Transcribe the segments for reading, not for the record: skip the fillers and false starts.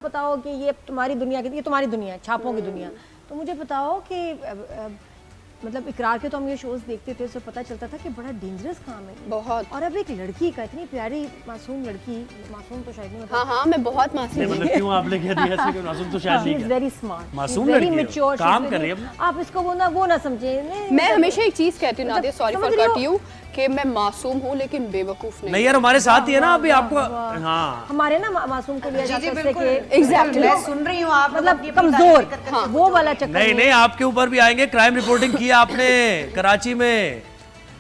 बताओ कि ये तुम्हारी दुनिया की, ये तुम्हारी दुनिया है, छापों की दुनिया। तो मुझे बताओ कि मतलब इकरार के तो हम ये शोज देखते थे, उससे पता चलता था कि बड़ा डेंजरस काम है बहुत। और अब एक लड़की का, इतनी प्यारी मासूम लड़की, मासूम तो शायद नहीं, हाँ हाँ मैं बहुत मासूम हूँ। मतलब क्यों आपने कह दिया ऐसे कि मासूम तो शायद नहीं है। वेरी स्मार्ट, मासूम वेरी लड़की है, मैच्योर, काम कर रही है। आप इसको वो ना समझे। मैं हमेशा एक चीज कहती हूँ Nadia, sorry for cut you, कि मैं मासूम हूँ लेकिन बेवकूफ नहीं। नहीं यार, हमारे साथ ही है ना अभी आपको। हाँ हमारे ना मासूम को लिया जाता है इससे कि एग्जैक्टली मैं सुन रही हूँ आप मतलब कमजोर, वो वाला चक्कर नहीं नहीं, आपके ऊपर भी आएंगे। क्राइम रिपोर्टिंग की आपने कराची में।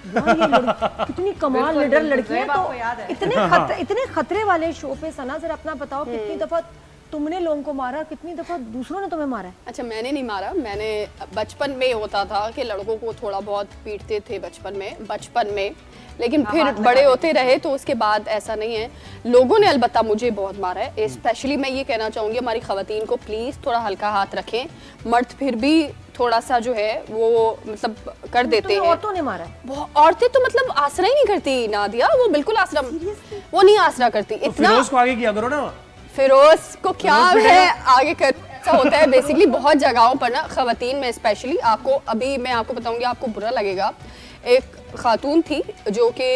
कितनी कमाल लीडर लड़की है। आपको याद तो इतने खतरे वाले शो पे सना जरा अपना बताओ, कितनी दफा तुमने लोगों को मारा, कितनी दफा दूसरों ने तुम्हें मारा है? अच्छा मैंने नहीं मारा, मैंने बचपन में होता था कि लड़कों को थोड़ा बहुत पीटते थे बचपन में, लेकिन फिर बड़े होते रहे तो उसके बाद ऐसा नहीं है। लोगों ने अलबत्ता मुझे बहुत मारा है। स्पेशली मैं ये कहना चाहूँगी हमारी ख़वातीन को प्लीज़ थोड़ा हल्का हाथ रखें। मर्द फिर भी थोड़ा सा जो है वो मतलब कर देते हैं। औरतों ने मारा है? औरतें तो मतलब आसरा ही नहीं करती नादिया, वो बिल्कुल आसरा, वो नहीं आसरा करती तो इतना। फिरोज को आगे किया करो ना। फिरोज को क्या है आगे कर, ऐसा होता है बेसिकली बहुत जगहों पर ना, ख़वातीन में स्पेशली। आपको अभी मैं आपको बताऊंगी, आपको बुरा लगेगा। एक खातून थी जो कि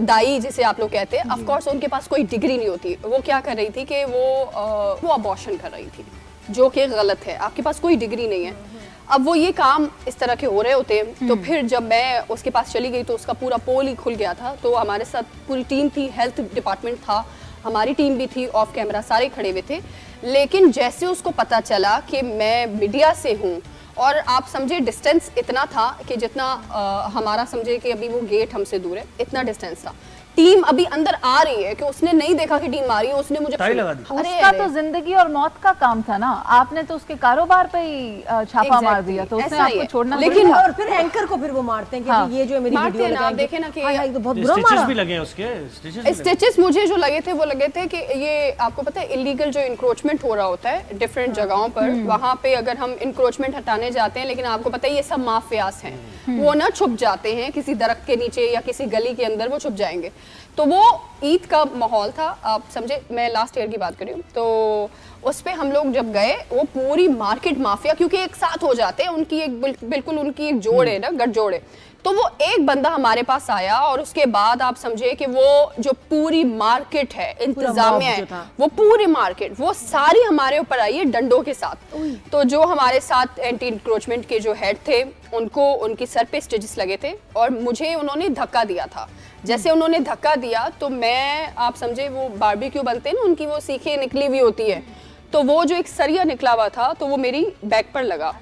दाई जिसे आप लोग कहते हैं, ऑफ कोर्स उनके पास कोई डिग्री नहीं होती। वो क्या कर रही थी कि वो अबॉर्शन कर रही थी, जो कि गलत है। आपके पास कोई डिग्री नहीं है, अब वो ये काम इस तरह के हो रहे होते हैं। तो फिर जब मैं उसके पास चली गई तो उसका पूरा पोल ही खुल गया था। तो हमारे साथ पूरी टीम थी, हेल्थ डिपार्टमेंट था, हमारी टीम भी थी, ऑफ कैमरा सारे खड़े हुए थे। लेकिन जैसे उसको पता चला कि मैं मीडिया से हूँ, और आप समझे डिस्टेंस इतना था कि जितना हमारा समझे कि अभी वो गेट हमसे दूर है, इतना डिस्टेंस था। टीम अभी अंदर आ रही है कि उसने नहीं देखा कि टीम आ रही है, उसने मुझे लगा दी। उसका तो जिंदगी और मौत का काम था ना, आपने तो उसके कारोबार पे ही छापा मार दिया, तो उसने आपको छोड़ना। लेकिन और फिर एंकर को फिर वो मारते हैं कि ये जो मेरी वीडियो ना देखे ना कि तो बहुत बुरा मारा। स्टिचेस भी लगे हैं उसके। स्टिचेस मुझे जो लगे थे वो लगे थे कि ये आपको पता है इलीगल जो इंक्रोचमेंट हो रहा होता है डिफरेंट जगहों पर, वहाँ पे अगर हम इंक्रोचमेंट हटाने जाते हैं, लेकिन आपको पता है ये सब माफियास हैं, वो ना छुप जाते हैं किसी दरख्त के नीचे या किसी गली के अंदर, वो छुप जाएंगे। तो वो ईद का माहौल था, आप समझे, मैं लास्ट ईयर की बात कर रही हूँ। तो उस पे हम लोग जब गए, वो पूरी मार्केट माफिया, क्योंकि एक साथ हो जाते हैं, उनकी एक बिल्कुल उनकी एक जोड़ है ना, गठजोड़ है। तो वो एक बंदा हमारे पास आया और उसके बाद आप समझे कि वो जो पूरी मार्केट है, इंतजामिया है, वो पूरी मार्केट वो सारी हमारे ऊपर आई है डंडों के साथ। तो जो हमारे साथ एंटी इंक्रोचमेंट के जो हेड थे, उनको उनकी सर पे स्टिचेस लगे थे और मुझे उन्होंने धक्का दिया था। जैसे उन्होंने धक्का दिया तो मैं, आप समझे, वो बारबेक्यू बनते हैं ना, उनकी वो सीखें निकली हुई होती है, तो वो जो एक सरिया निकला हुआ था तो वो मेरी बैक पर लगा।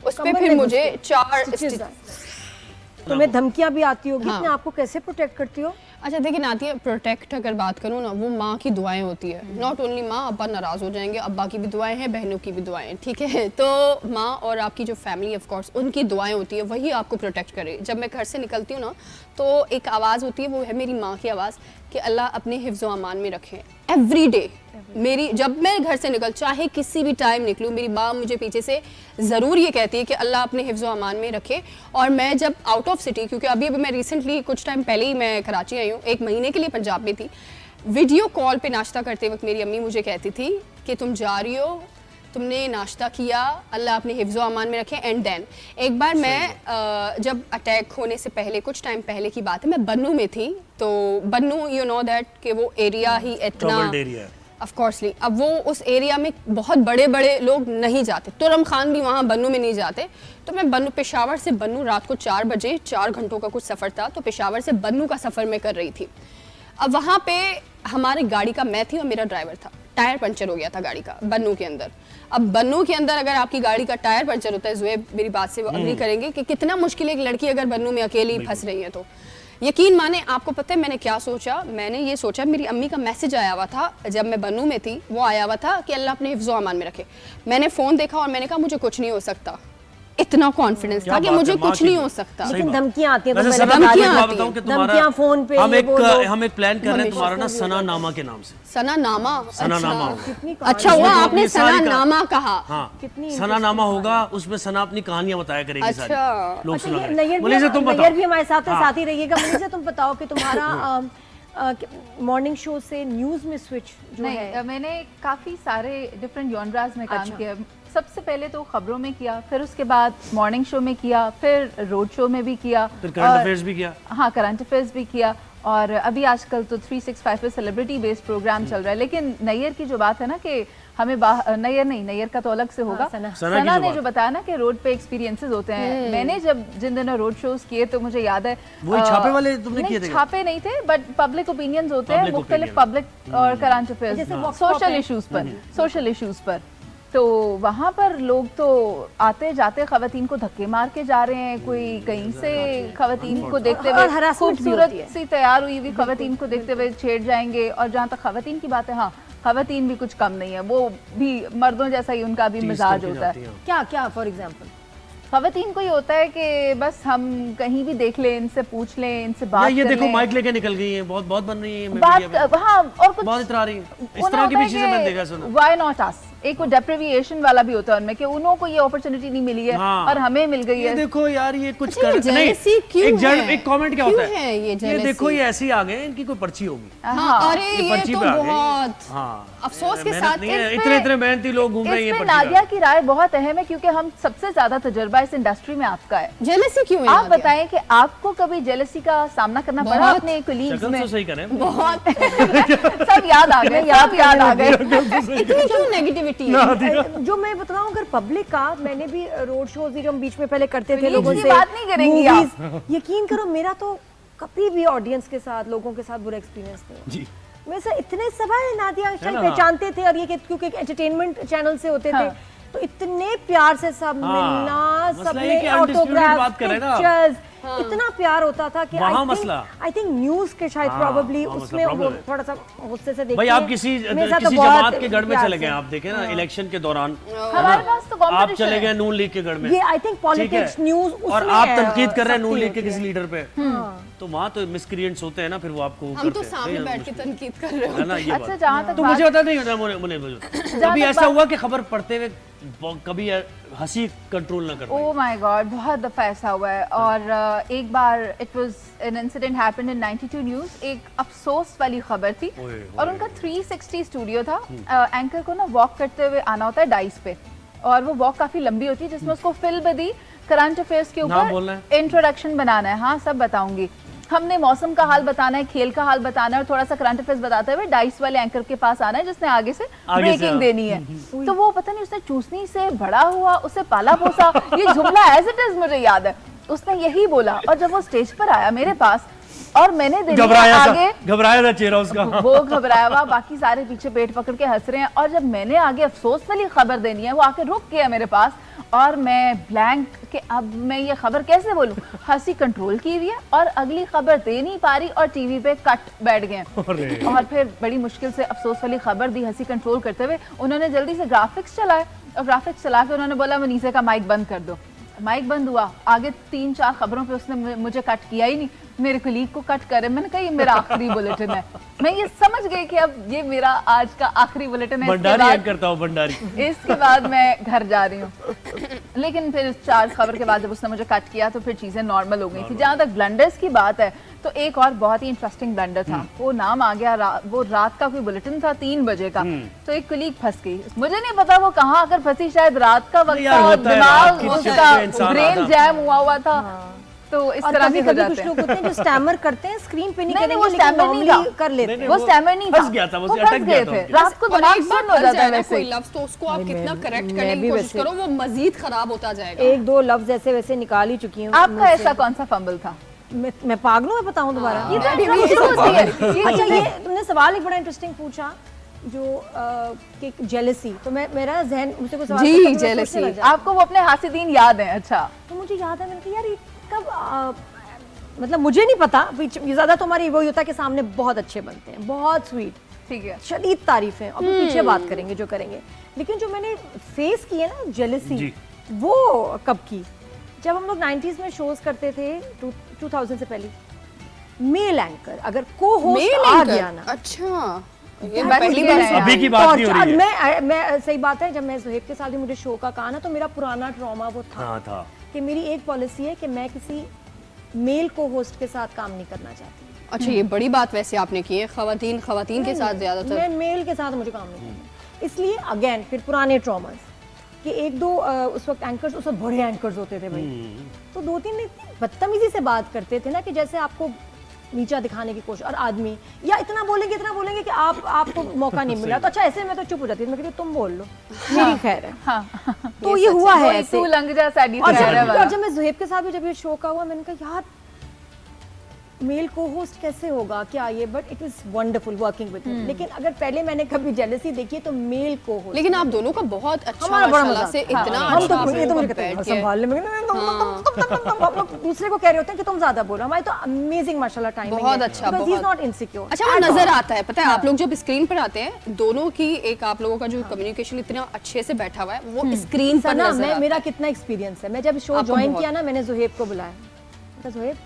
उस पे फिर मुझे 4 तुम्हें धमकियां भी आती होगी, अपने आप को कैसे प्रोटेक्ट करती हो? अच्छा देखिए नादिया, प्रोटेक्ट अगर बात करूँ ना, वो माँ की दुआएं होती है। नॉट ओनली माँ, अब्बा नाराज हो जाएंगे, अब्बा की भी दुआएं हैं, बहनों की भी दुआएं हैं, ठीक है। तो माँ और आपकी जो फैमिली ऑफ कोर्स, उनकी दुआएं होती है, वही आपको प्रोटेक्ट करे। जब मैं घर से निकलती हूँ ना, तो एक आवाज़ होती है, वो है मेरी माँ की आवाज़ कि अल्लाह अपने हिफ्ज़ व अमान में रखे। एवरी डे मेरी, जब मैं घर से निकल, चाहे किसी भी टाइम निकलूँ, मेरी माँ मुझे पीछे से ज़रूर ये कहती है कि अल्लाह अपने हिफ्ज़ व अमान में रखे। और मैं जब आउट ऑफ सिटी, क्योंकि अभी मैं रिसेंटली कुछ टाइम पहले ही मैं कराची आई हूँ, 1 महीने के लिए पंजाब में थी, वीडियो कॉल पे नाश्ता करते वक्त मेरी अम्मी मुझे कहती थी कि तुम जा रही हो, तुमने नाश्ता किया, अल्लाह अपने हिफ्ज़ व अमान में रखे। एंड देन एक बार मैं जब अटैक होने से पहले, कुछ टाइम पहले की बात है, मैं बन्नू में थी। तो बन्नू, यू नो दैट, कि वो एरिया ही इतना ऑफ कोर्सली, अब वो उस एरिया में बहुत बड़े बड़े लोग नहीं जाते, तुरम खान भी वहाँ बन्नू में नहीं जाते। तो मैं बन्नू, पेशावर से बन्नू, रात को 4 बजे, 4 घंटों का कुछ सफ़र था, तो पेशावर से बन्नू का सफ़र मैं कर रही थी। अब वहाँ पे हमारी गाड़ी का, मैं थी और मेरा ड्राइवर था, टायर पंचर हो गया था गाड़ी का बन्नू के अंदर। अब बन्नू के अंदर अगर आपकी गाड़ी का टायर पंचर होता है, ज़ुएब मेरी बात से वो अग्री करेंगे कि कितना मुश्किल है एक लड़की अगर बन्नू में अकेली फंस रही है। तो यकीन माने, आपको पता है मैंने क्या सोचा? मैंने ये सोचा, मेरी अम्मी का मैसेज आया हुआ था जब मैं बन्नू में थी, वो आया हुआ था कि अल्लाह अपने हिफ्ज़ व अमान में रखे। मैंने फ़ोन देखा और मैंने कहा मुझे कुछ नहीं हो सकता। इतना कॉन्फिडेंस था कि मुझे कुछ नहीं हो सकता। लेकिन धमकियां आती हैं, धमकियां फोन पे। हम एक प्लान कर रहे हैं तुम्हारा ना, सना नामा के नाम से। सना नामा? सना नामा। अच्छा हुआ आपने सना नामा कहा। हाँ, सना नामा होगा, उसमें सना अपनी कहानियां बताया करेगी सारी, लोग सुना करेंगे। नैयर भी हमारे साथ ही रहिएगा। मुनीज़ा, तुम बताओ कि तुम्हारा मॉर्निंग शो से न्यूज़ में स्विच जो नहीं, है? मैंने काफी सारे डिफरेंट जॉनरास में काम अच्छा। किया। सबसे पहले तो खबरों में किया, फिर उसके बाद मॉर्निंग शो में किया, फिर रोड शो में भी किया, फिर करंट अफेयर्स भी किया। हाँ, करंट अफेयर्स भी किया, और अभी आजकल तो 365 पे सेलिब्रिटी बेस्ड प्रोग्राम चल रहा है। लेकिन नैयर की जो बात है ना कि हमें नैयर का तो अलग से होगा। सना। सना की सना जो ने बात जो बताया ना कि रोड पे एक्सपीरियंसेस होते हैं, मैंने जब जिन दिनों रोड शोज किए तो मुझे याद है वही छापे वाले तुमने नहीं, किए थे क्या? छापे नहीं थे, बट पब्लिक ओपिनियंस होते हैं, Public मुख्तलिफ opinion। पब्लिक और करंट अफेयर्स, जैसे Vox Pop सोशल है। इश्यूज पर। तो वहाँ पर लोग तो आते जाते खवातीन को धक्के मार के जा रहे हैं, कोई कहीं से खवातीन को देखते और हुए harassment भी खूबसूरत होती है। सी तैयार हुई हुई खवातीन को देखते हुए छेड़ जाएंगे। और जहाँ तक खवातीन की बात है, हाँ, खवातीन भी कुछ कम नहीं है, वो भी मर्दों जैसा ही उनका भी टीज मिजाज करके होता जाती है। हैं। क्या क्या फॉर एग्जांपल? खवातीन को ये होता है कि बस हम कहीं भी देख लें, इनसे पूछ लें, इनसे बात ये कर देखो लें। माइक लेके निकल गई है, बहुत बहुत बन रही है मीडिया में। बात, हाँ, और कुछ बहुत इतरा रही है। इस तरह की भी चीजें मैंने देखा सुना। व्हाई नॉट अस, एक वो डेप्रिविएशन वाला भी होता है उनमें कि उन्हों को ये अपॉर्चुनिटी नहीं मिली है हाँ। और हमें मिल गई ये है। देखो यार, ये कुछ अच्छा, ये jealousy क्यों है? एक कमेंट क्या क्यों होता है ये ये jealousy? देखो ये ऐसे ही आ गए, इनकी कोई पर्ची होगी। हाँ, अरे ये ये पर्ची तो पे आ गए। बहुत हाँ, अफसोस के मेहनत साथ नहीं है, इस इतने पे- इतने मेहनती लोग घूम रहे हैं ये इसमें पर्ची नादिया पे। की राय बहुत अहम है, क्योंकि हम सबसे ज्यादा तजर्बा इस इंडस्ट्री में आपका है। जेलसी क्यों है आप नादिया? बताएं कि आपको कभी जेलसी का सामना करना पड़ा बहुत। अपने कोलीग्स शक्ल में? तो सही करें। बहुत सब याद आ गए, सब याद आ गए। इतनी क्यों नेगेटिविटी है? जो मैं बताऊं, अगर पब्लिक का, मैंने भी रोड शोज जो हम बीच में पहले करते थे Please, लोगों ये से, बात नहीं करेंगी आप। movies, यकीन करो मेरा तो कभी भी ऑडियंस के साथ, लोगों के साथ बुरा एक्सपीरियंस नहीं हुआ। जी। मेरे से इतने सवाल नादिया शायद ना? पहचानते थे, और ये क्योंकि एंटरटेनमेंट चैनल से होते थे, हाँ। तो इतने प्यार से सब हाँ, मिलना, मसला सब ये में कि undisputed ऑटोग्राफ, बात कर रहे हैं ना आप। पिक्चर्स, इतना प्यार होता था कि वहाँ मसला। आई थिंक न्यूज के शायद हाँ, प्रोबेबली वहाँ मसला, उसमें वो problem है। थोड़ा सा गुस्से से देखते भाई आप हैं। किसी मेरे साथ तो किसी बहुत जमात के गढ़ में प्यार चले गए, से। आप देखे ना इलेक्शन के दौरान, हमारे पास तो आप competition चले है। गए नून लीग के गढ़ में, ये आई थिंक ठीक है? पॉलिटिक्स न्यूज और आप तनकीद कर रहे हैं नून लीग के किसी लीडर पे, तो वहाँ तो मिसक्रिएंट्स होते हैं ना, फिर वो आपको हम तो करते हैं। सामने सही बैठ के है, तनकीद कर रहे हो। है ना ये अच्छा, बात। जहाँ तक तो बात- मुझे पता नहीं होता, मुझे कभी तक ऐसा बात- हुआ कि खबर पढ़ते हुए कभी हंसी कंट्रोल ना कर पाई? ओह माय गॉड, बहुत दफा ऐसा हुआ है। और एक बार it was an incident happened in 92 news. एक अफसोस वाली खबर थी, ओए, और ओए। उनका 360 स्टूडियो था। एंकर को ना वॉक करते हुए आना होता है डाइस पे, और वो वॉक काफी लंबी होती है, जिसमें उसको फिल्म दी करंट अफेयर्स के नाम बोलना ऊपर इंट्रोडक्शन बनाना है। हाँ, सब बताऊंगी। हमने मौसम का हाल बताना है, खेल का हाल बताना है, और थोड़ा सा करंट अफेयर्स बताते हुए डाइस वाले एंकर के पास आना है, जिसने आगे से ब्रेकिंग देनी है। तो वो पता नहीं, उसने चूसनी से बड़ा हुआ, उसे पाला पोसा, ये जुमला एज इट इज मुझे याद है, उसने यही बोला। और जब वो स्टेज पर आया मेरे पास, और मैंने देनी है आगे, घबराया था चेहरा उसका। वो घबराया हुआ, बाकी सारे पीछे पेट पकड़ के हंस रहे हैं। और जब मैंने आगे अफसोस वाली खबर देनी है, वो आके रुक गया मेरे पास, और मैं ब्लैंक कि अब मैं ये खबर कैसे बोलूं। हंसी कंट्रोल की हुई है, और अगली खबर दे नहीं पा रही, और टीवी पे कट बैठ गए। और फिर बड़ी मुश्किल से अफसोस वाली खबर दी, हंसी कंट्रोल करते हुए। उन्होंने जल्दी से ग्राफिक्स चलाए, और ग्राफिक्स चला के उन्होंने बोला मनीषा का माइक बंद कर दो। माइक बंद हुआ, आगे 3-4 खबरों पे उसने मुझे कट किया ही नहीं, मेरे कलीग को कट करे। मैंने कहा ये मेरा आखिरी बुलेटिन है। मैं ये समझ गई कि अब ये मेरा आज का आखिरी बुलेटिन है। भंडारी करता हूँ, भंडारी। इसके बाद मैं घर जा रही हूँ। लेकिन फिर 4 खबर के बाद जब उसने मुझे कट किया, तो फिर चीजें नॉर्मल हो गई थी। जहाँ तक ब्लंडर्स की बात है, तो एक और बहुत ही इंटरेस्टिंग ब्लंडर था। वो नाम आ गया, वो रात का कोई बुलेटिन था 3 बजे का, तो एक कलीग फंस गई। मुझे नहीं पता वो कहाँ आकर फंसी, शायद रात का वक्त यार, था, होता है, दिमाग रात की शिफ्ट उसका पे इंसान ब्रेन आधा- जैम हुआ था। तो इस और तरह कभी के हो कभी जाते कुछ हैं। लोग होते हैं जो स्टैमर करते हैं, स्क्रीन पे नहीं नहीं, करेंगे, वो लेकिन stammer नहीं normally था। कर लेते हैं। वो स्टैमर नहीं था, फंस गया था, वो वो अटक फंस गया गए था थे। उसके। रात को और दिमाग एक बार सुन्न हो फंस जाता है जाए ना वैसे कोई ही। लफ्ज, तो उसको आप नहीं, कितना मैं- करेक्ट मैं करने की भी कोशिश वैसे- करो, वो मजीद खराब होता जाएगा। 1-2 लफ्ज ऐसे वैसे निकाल ही चुकी हूँ। आपका ऐसा कौन सा फंबल था? मैं पागल हूँ, मैं बताऊँ दोबारा? ये तो हाँ। इंट्रोड्यूस होती है। अच्छा, ये तुमने सवाल एक बड़ा इंटरेस्टिंग पूछा, जो कि जेलसी, तो मेरा जहन मुझसे कुछ सवाल जी, पूछा तो मैं jealousy। सोचने लग जाती हूँ। आपको वो अपने हासिदीन याद है? अच्छा, तो मुझे याद है, मैंने कहा यार ये कब मतलब मुझे नहीं पता, ये ज़्यादा तो हमारी वही होता है कि सामने बहुत अच्छे बनते हैं, बहुत स्वीट, ठीक है। शदीद तारीफें, और फिर पीछे बात करेंगे जो करेंगे। लेकिन जो मैंने फेस की है ना जेलसी, जी। वो कब की, जब हम लोग 90s में शोज करते थे, 2000 से पहले, मेल एंकर अगर को होस्ट मेल आ एंकर? गया ना, अच्छा, ये बस पहली ये बार है। सुना। अभी की बात नहीं हो रही है। मैं सही बात है, जब मैं सुहेब के साथ भी मुझे शो का कहा ना, तो मेरा पुराना ट्रॉमा वो था था। कि मेरी एक पॉलिसी है कि मैं किसी मेल को होस्ट के साथ काम नहीं करना चाहती। अच्छा, ये बड़ी बात वैसे आपने की है, खवातीन के साथ ज्यादातर। मैं मेल के साथ मुझे काम नहीं करना, इसलिए अगेन फिर पुराने ट्रॉमास कि एक दो उस वक्त एंकर्स, उस वक्त बड़े एंकर्स होते थे भाई, तो दो तीन इतनी बदतमीजी से बात करते थे ना कि जैसे आपको नीचा दिखाने की कोशिश, और आदमी या इतना बोलेंगे कि आपको मौका नहीं मिला, तो अच्छा ऐसे मैं तो चुप हो जाती थी, मैं कहती तुम बोल लो, मेरी खैर है। हाँ, तो ये हुआ है वही ऐसे। तू लंग जा साडी और खैर है वाला। जब मैं जुहेब के साथ भी जब ये शो का हुआ, मैंने कहा यार मेल को होस्ट कैसे होगा क्या ये, but it was wonderful working with him. लेकिन अगर पहले मैंने कभी जेलसी देखी है तो मेल को होस्ट, लेकिन आप दोनों का बहुत अच्छा हमारा बड़ा माशाल्लाह मजाक से था। इतना हम तो अच्छा ये तो मुझे बैठ कहते हैं के- संभालने में हम लोग दूसरे को कह रहे होते हैं कि तुम ज्यादा बोलो, हमारी तो अमेजिंग माशाल्लाह टाइमिंग बहुत अच्छा, ही इज बहुत। Not insecure. अच्छा, वो नजर आता है, पता है आप लोग जब स्क्रीन पर आते हैं दोनों की, एक आप लोगों का जो कम्युनिकेशन इतना अच्छे से बैठा हुआ है वो स्क्रीन पर सना, नजर आता है। मेरा कितना एक्सपीरियंस है, मैं जब शो आपको ज्वाइन बहुत। किया ना, मैंने जुहेब को बुलाया, तो जुहेब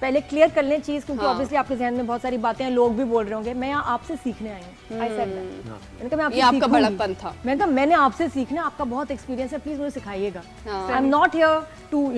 पहले क्लियर कर लें चीज, क्योंकि हाँ। ऑब्वियसली आपके जहन में बहुत सारी बातें हैं, लोग भी बोल रहे होंगे, मैं यहाँ आपसे सीखने आई हूँ। I said that. मैंने कहा मैं आपसे ये आपका सीखूंगी। बड़कपन था। मैंने कहा मैंने आपसे सीखना, आपका बहुत एक्सपीरियंस है, प्लीज मुझे सिखाइएगा। हाँ। I am not here to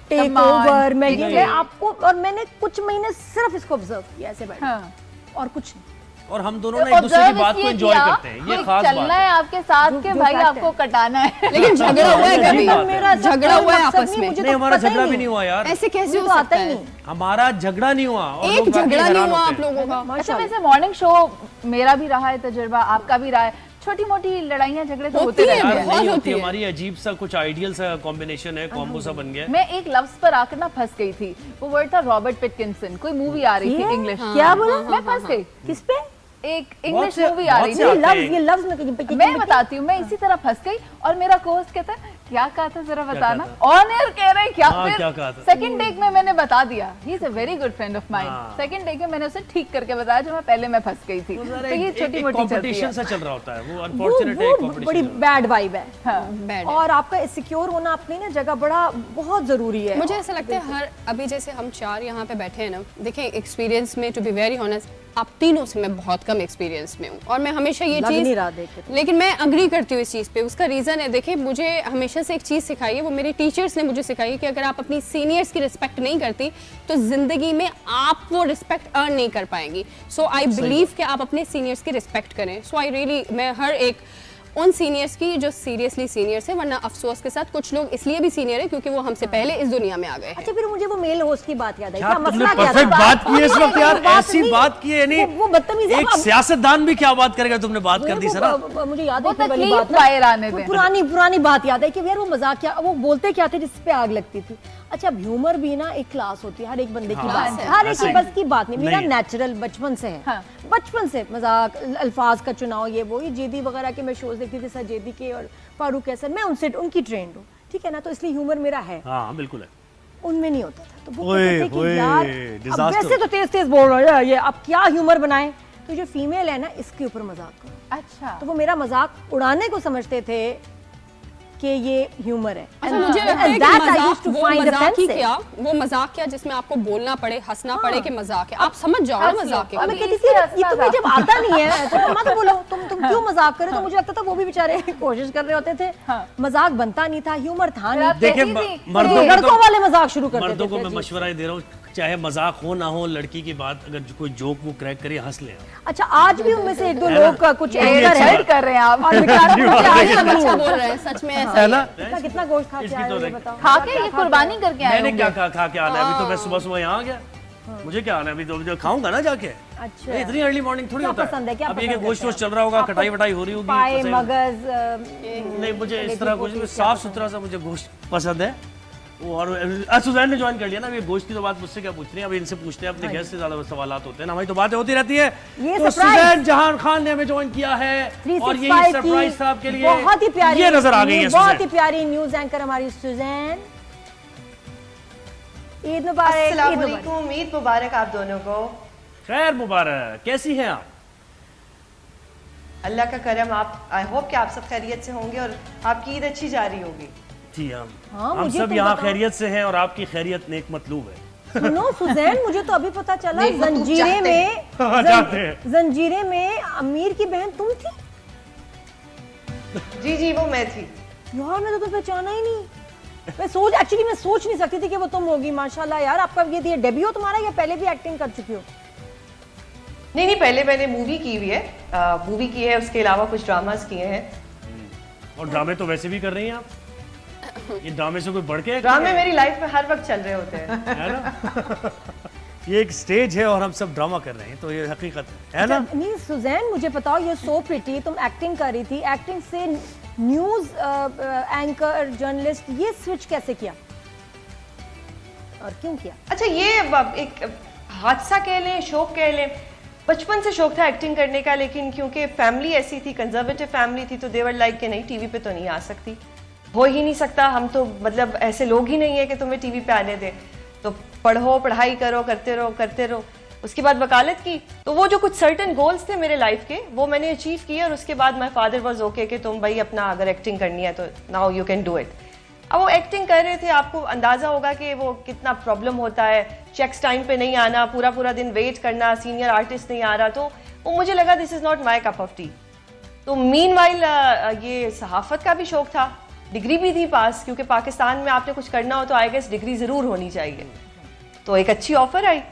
take Command. Over, मैं नहीं। ये आपको, और मैंने कुछ महीने सिर्फ इसको ऑब्जर्व किया ऐसे बैठ हाँ। और कुछ नहीं। और हम दोनों ना एक दूसरे की बात को एंजॉय करते हैं, ये खास चलना बात है है। आपके साथ के जो भाई, fact आपको है। कटाना है। लेकिन झगड़ा हुआ है अजीब बात कभी? है। झगड़ा हुआ है आपस में? नहीं, हमारा झगड़ा भी नहीं हुआ यार, ऐसे कैसे मुझे हो तो आता सकता ही है? नहीं। हमारा झगड़ा नहीं हुआ और एक लोग बाकी झगड़ा नहीं हैरान हुआ होते आप हैं। लोगों का? अच्छा, वैसे मॉर्निंग शो मेरा भी रहा है तजुर्बा, आपका भी रहा है, छोटी मोटी लड़ाइयाँ झगड़े तो होती होते है, रहते यार हैं। बहुत नहीं होती होती, है। हमारी अजीब सा कुछ आइडियल सा कॉम्बिनेशन है, कॉम्बो सा बन गया है। मैं एक लफ्ज पर आकर ना फंस गई थी, वो वर्ड था रॉबर्ट पिटकिंसन, कोई मूवी आ रही थी इंग्लिश। क्या बोला? मैं फंस गई, किस पे? एक इंग्लिश से- मूवी आ बहुत रही से थी। आते हैं। ये लफ्ज में मैं बताती हूँ, मैं इसी तरह फंस गई और मेरा कोस्ट कहता है क्या कहा था जरा बताना, ऑन एयर कह रहे हैं क्या? हाँ, क्या कहा फिर था? सेकंड टेक में मैंने बता दिया, he is a very good friend of mine. हाँ। सेकंड टेक में मैंने उसे ठीक करके बताया जो मैं पहले मैं फंस गई थी। तो ये छोटी मोटी चलती कंपटीशन है। सा चल रहा होता है, वो अनफॉर्चुनेट है वो बड़ी कंपटीशन। बैड वाइब है। हाँ। बैड है। और आपका सिक्योर होना अपनी ना जगह बड़ा बहुत जरूरी है। मुझे ऐसा लगता है हर, अभी जैसे हम चार यहाँ पे बैठे हैं ना, देखें एक्सपीरियंस में, टू बी वेरी ऑनेस्ट, आप तीनों से मैं बहुत कम एक्सपीरियंस में हूँ, और मैं हमेशा ये लग चीज, नहीं रहा देख के तो। लेकिन मैं अग्री करती हूँ इस चीज़ पे। उसका रीज़न है, देखिए मुझे हमेशा से एक चीज़ सिखाई है, वो मेरे टीचर्स ने मुझे सिखाई है कि अगर आप अपनी सीनियर्स की रिस्पेक्ट नहीं करती तो ज़िंदगी में आप वो रिस्पेक्ट अर्न नहीं कर पाएंगी। सो आई बिलीव कि आप अपने सीनियर्स की रिस्पेक्ट करें। सो आई रियली, मैं हर एक उन सीनियर्स की जो सीरियसली सीनियर्स है, वरना अफसोस के साथ कुछ लोग इसलिए भी सीनियर है क्योंकि वो हमसे पहले इस दुनिया में आ गए हैं। अच्छा, फिर मुझे वो मेल होस्ट की बात याद आई। क्या क्या तुमने मसला क्या था? परफेक्ट बात की है इस वक्त यार, बात ऐसी नहीं, बात की है नहीं, वो बदतमीजी एक सियासतदान भी क्या बात करेगा, तुमने बात कर दी सर। मुझे याद वो है फिर वाली तकलीफ बात ना, बाहर आने वो दें। पुरानी बात याद है कि यार वो मजाक क्या, वो बोलते क्या थे जिस पे आग लगती थी। अच्छा, अब ह्यूमर भी ना एक क्लास होती है, हर एक बंदे की हाँ, बात है, ऐसे- हर एक ऐसे की बस की बात नहीं। मेरा नहीं। नेचुरल बचपन से है, हाँ। बचपन से मजाक, अल्फाज का चुनाव, ये जेदी वगैरह के मैं शोज देखती थी, सजेदी के और फारूक कैसर, मैं उनसे उनकी ट्रेंड हूँ, ठीक है ना, तो इसलिए ह्यूमर मेरा है, हाँ बिल्कुल है। उनमें नहीं होता था। तो वो ओए, कहते थे कि ओए, यार अब disaster। वैसे तो तेज बोल रहा है ये, अब क्या ह्यूमर बनाए, तो जो फीमेल है ना इसके ऊपर मजाक करो। अच्छा, तो वो मेरा मजाक उड़ाने को समझते थे कि ये ह्यूमर है। अच्छा, मुझे लगता है And कि that I मजाक, used to वो find मजाक ही offensive. क्या, वो मजाक क्या जिसमें आपको बोलना पड़े, हंसना पड़े कि मजाक है, आप समझ जाओ ना हंस लो। मजाक और मैं है। कहती थी ये तुम्हें जब आता नहीं है तो तुम मत बोलो, तुम क्यों मजाक करे। तो मुझे लगता था वो भी बेचारे कोशिश कर रहे होते थे, हाँ। मजाक बनता नहीं था, ह्यूमर था फिर आप नहीं। देखिए कहती थी, मर्दों तो को लड़कों वाले मजाक शुरू कर मर्दों देते को थे। मैं जी। मशवरा ही दे रहा हूँ, चाहे मजाक हो ना हो, लड़की की बात अगर कोई जोक वो क्रैक करे, हंस ले। अच्छा, आज भी उनमें से एक दो है ना? लोग का कुछ ये एंकर अच्छी है हेल्प कर रहे हैं आप। और बेचारा मुझे आज तक नहीं अच्छा होता। बोल रहे हैं, सच में ऐसा है ही ना? है। कितना गोश्त खा के इसकी आए तो हो ये देख- बताओ। खा के ये कुर्बानी करके आए मैंने होंगे। क्या खा के आना है, अभी तो मैं सुबह सुबह यहाँ आ गया, मुझे क्या आना है, अभी तो जो खाऊंगा ना जाके। अच्छा, ये इतनी अर्ली मॉर्निंग थोड़ी क्या होता पसंद है, क्या अब ये पसंद गोश्त करते वोश्त हैं चल रहा होगा, आपको? कटाई वटाई हो रही होगी, पाए पसंद- मगज नहीं मुझे इस लेगी तरह पोटी, कुछ क्या साफ पसंद सुथरा सा मुझे गोश्त पसंद है। और सुजैन ने ज्वाइन कर लिया ना, ये गोश्त की तो बात मुझसे क्या पूछ रही है, अब इनसे पूछते हैं, अपने गेस्ट से ज्यादा सवालात होते हैं ना, हमारी तो बातें होती रहती है। ये तो surprise। सुजैन जहान खान ने हमें ज्वाइन किया है और ये 365 सरप्राइज था आपके लिए, बहुत ही प्यारी, ये नजर आ गई है बहुत ही सुजैन। प्यारी न्यूज एंकर हमारी सुजैन। ईद मुबारक, ईद अस्सलाम मुबारक। वालेकुम, ईद मुबारक आप दोनों को। खैर मुबारक, कैसी हैं आप? अल्लाह का करम, आप आई होप कि आप सब खैरियत से होंगे और आपकी ईद अच्छी जा रही होगी। जी हाँ, हम मुझे सब तो यहाँ बताओ। खैरियत से हैं और आपकी खैरियत नेक मतलूब है। सुनो सुजैन, मुझे तो अभी पता चला नहीं, वो तुम जंजीरे चाहते में हाँ, चाहते हैं। जंजीरे में अमीर की बहन तुम थी जी जी, वो मैं थी। यार, मैं तो पहचाना ही नहीं। मैं सोच नहीं सकती थी कि वो तुम होगी। माशाल्लाह यार, आपका ये डेब्यू हो तुम्हारा या पहले भी एक्टिंग कर चुकी हो? नहीं नहीं, पहले मैंने मूवी की हुई है, मूवी की है, उसके अलावा कुछ ड्रामास किए हैं। और ड्रामे तो वैसे भी कर रही हैं आप, ये ड्रामे से कोई बढ़ के ड्रामे मेरी लाइफ में हर वक्त चल रहे होते हैं। है ना। ये एक स्टेज है और हम सब ड्रामा कर रहे हैं, तो ये हकीकत है ना। नहीं सुजैन, मुझे बताओ, ये सो प्रिटी, तुम एक्टिंग कर रही थी, एक्टिंग से न्यूज एंकर जर्नलिस्ट, ये स्विच कैसे किया और क्यों किया? अच्छा, ये एक हादसा कह लें, शौक कह लें। बचपन से शौक था एक्टिंग करने का, लेकिन क्योंकि फैमिली ऐसी थी, कंजर्वेटिव फैमिली थी, तो देवर लाइक के नहीं, टीवी पे तो नहीं आ सकती, हो ही नहीं सकता। हम तो मतलब ऐसे लोग ही नहीं है कि तुम्हें टीवी पे आने दें, तो पढ़ो, पढ़ाई करो, करते रहो करते रहो। उसके बाद वकालत की, तो वो जो कुछ सर्टेन गोल्स थे मेरे लाइफ के, वो मैंने अचीव किए। और उसके बाद माय फादर वाज ओके कि तुम भाई अपना अगर एक्टिंग करनी है तो now you can do it. अब वो एक्टिंग कर रहे थे, आपको अंदाजा होगा कि वो कितना प्रॉब्लम होता है, चेक्स टाइम पे नहीं आना, पूरा पूरा दिन वेट करना, सीनियर आर्टिस्ट नहीं आ रहा, तो वो मुझे लगा this is not my cup of T. तो मीनवाइल ये सहाफत का भी शौक था, डिग्री भी थी पास, क्योंकि पाकिस्तान में आपने कुछ करना हो तो आई गेस डिग्री ज़रूर होनी चाहिए। तो एक अच्छी ऑफर आई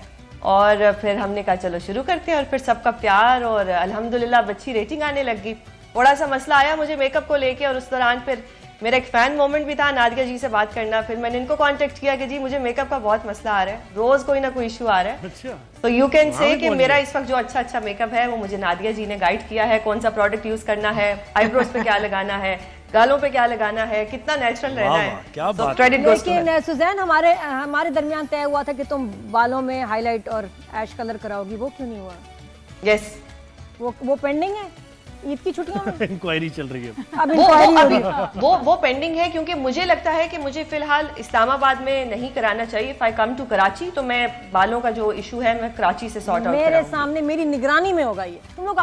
और फिर हमने कहा चलो शुरू करते हैं, और फिर सबका प्यार और अल्हम्दुलिल्लाह अच्छी रेटिंग आने लगी। थोड़ा सा मसला आया मुझे मेकअप को लेके, और उस दौरान फिर मेरा एक फ़ैन मोमेंट भी था नादिया जी से बात करना। फिर मैंने इनको कांटेक्ट किया कि जी मुझे मेकअप का बहुत मसला आ रहा है, रोज़ कोई ना कोई इशू आ रहा है। अच्छा, तो यू कैन से कि पहुंच मेरा गए। इस वक्त जो अच्छा अच्छा मेकअप है वो मुझे नादिया जी ने गाइड किया है, कौन सा प्रोडक्ट यूज़ करना है, आईब्रोज पे क्या लगाना है, गालों पे क्या लगाना है, कितना नेचुरल रहना वाह, है। वाह, क्या तो बात है। Credit goes to her. लेकिन सुजैन, हमारे दरमियान तय हुआ था कि तुम बालों में हाईलाइट और ऐश कलर कराओगी, वो क्यों नहीं हुआ? यस, वो पेंडिंग है ईद की छुट्टियों में? इंक्वायरी चल रही है। अब वो इंक्वायरी अभी होगी। वो पेंडिंग है, क्योंकि मुझे लगता है कि मुझे फिलहाल इस्लामाबाद में नहीं कराना चाहिए। If I come to Karachi तो मैं बालों का जो इशू है मैं कराची से सॉर्ट आउट मेरे कराऊंगी। सामने मेरी निगरानी में होगा ये। तुम लोग